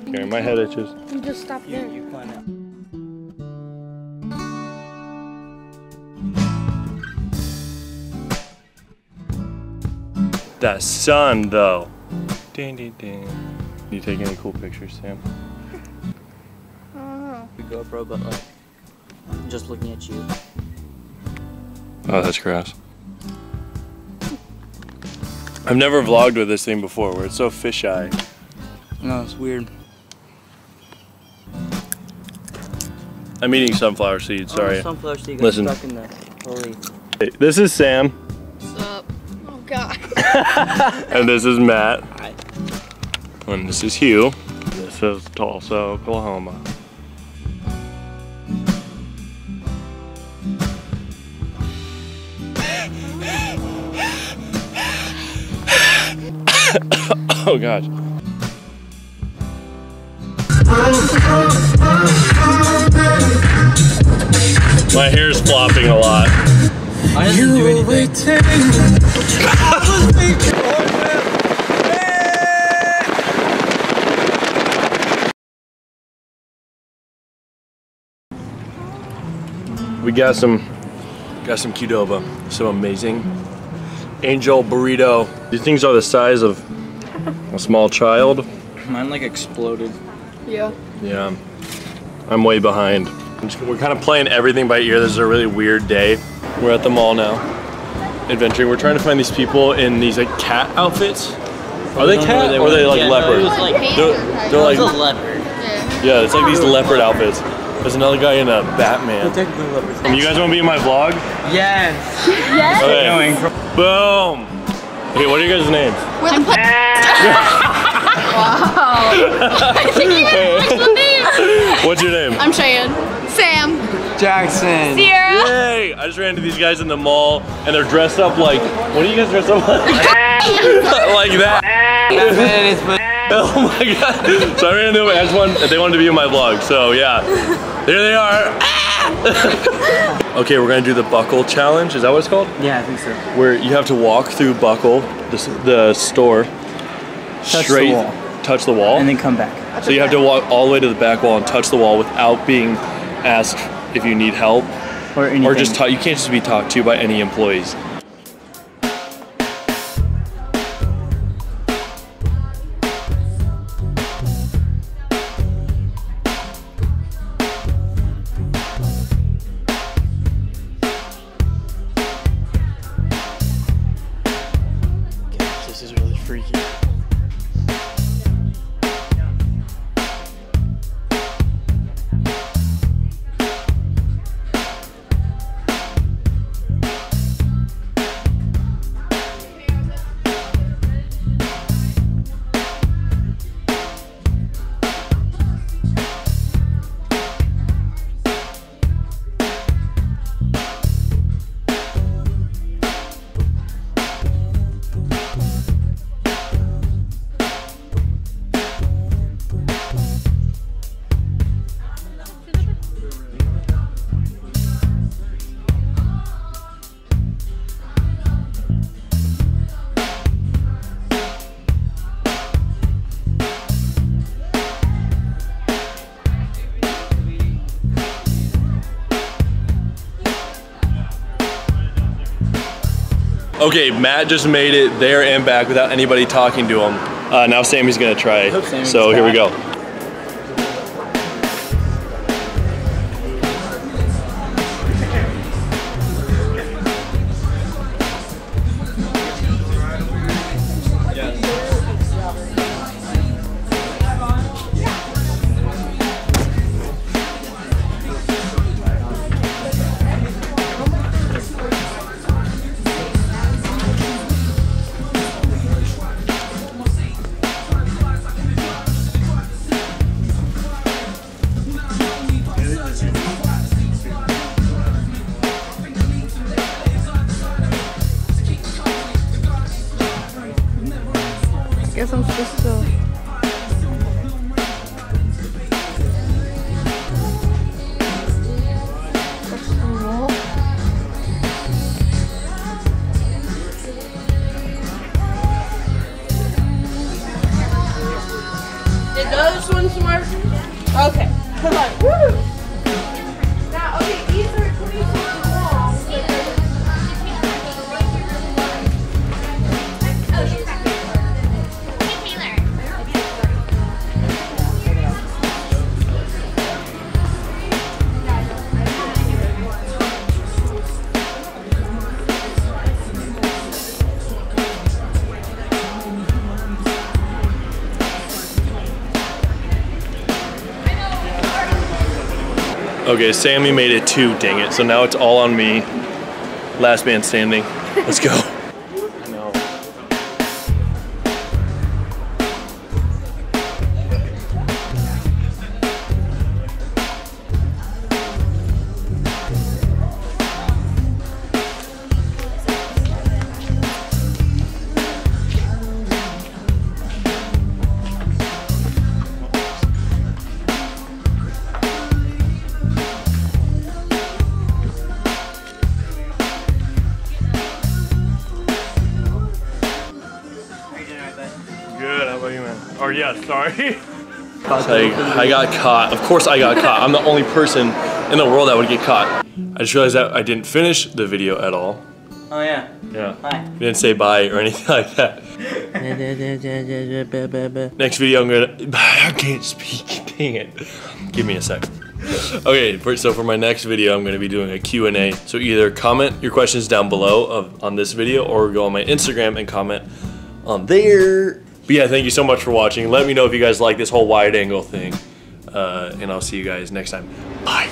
Okay, my head itches. You just stop there. You climb out. That sun, though. Ding, ding, ding. You take any cool pictures, Sam? We GoPro, but like, just looking at you. Oh, that's grass. I've never vlogged with this thing before, where it's so fisheye. No, it's weird. I'm eating sunflower seeds, sorry. Oh, sunflower seed got Listen. stuck in the holy. Hey, this is Sam. What's up? Oh God. And this is Matt. Hi. And this is Hugh. This is Tulsa, Oklahoma. Oh gosh. My hair's flopping a lot. I didn't do anything. We got some Qdoba, some amazing angel burrito. These things are the size of a small child. Mine like exploded. Yeah. Yeah, I'm way behind. We're kind of playing everything by ear. This is a really weird day. We're at the mall now, adventuring. We're trying to find these people in these like cat outfits. Are they cat or are they like leopard? No, like, they're like a leopard. yeah, it's like these leopard outfits. There's another guy in a Batman. And you guys want to be in my vlog? Yes. Yes. Okay. Boom. Okay, what are your guys' names? Wow. I think you have actual names. What's your name? I'm Cheyenne. Sam. Jackson. Sierra. Yay! I just ran into these guys in the mall and they're dressed up like, what are you guys dressed up like? Like that. Oh my god. So I ran into them, they wanted to be in my vlog, so yeah. There they are. Okay, we're gonna do the buckle challenge. Is that what it's called? Yeah, I think so. Where you have to walk through buckle, the store, Touch straight, the wall. touch the wall. And then come back. So you have to walk all the way to the back wall and touch the wall without being asked if you need help. Or anything. Or just you can't just be talked to by any employees. This is really freaky. Okay, Matt just made it there and back without anybody talking to him. Now Sammy's gonna try. So here we go. Okay, Sammy made it 2, dang it. So now it's all on me. Last man standing. Let's go. No. Good, how about you, man? Or yeah, sorry. I got caught. Of course I got caught. I'm the only person in the world that would get caught. I just realized that I didn't finish the video at all. Oh yeah. Yeah. Bye. We didn't say bye or anything like that. Next video I'm gonna... I can't speak, dang it. Give me a sec. Okay, so for my next video I'm gonna be doing a Q&A. So either comment your questions down below on this video or go on my Instagram and comment on there. But yeah, thank you so much for watching. Let me know if you guys like this whole wide angle thing. And I'll see you guys next time. Bye.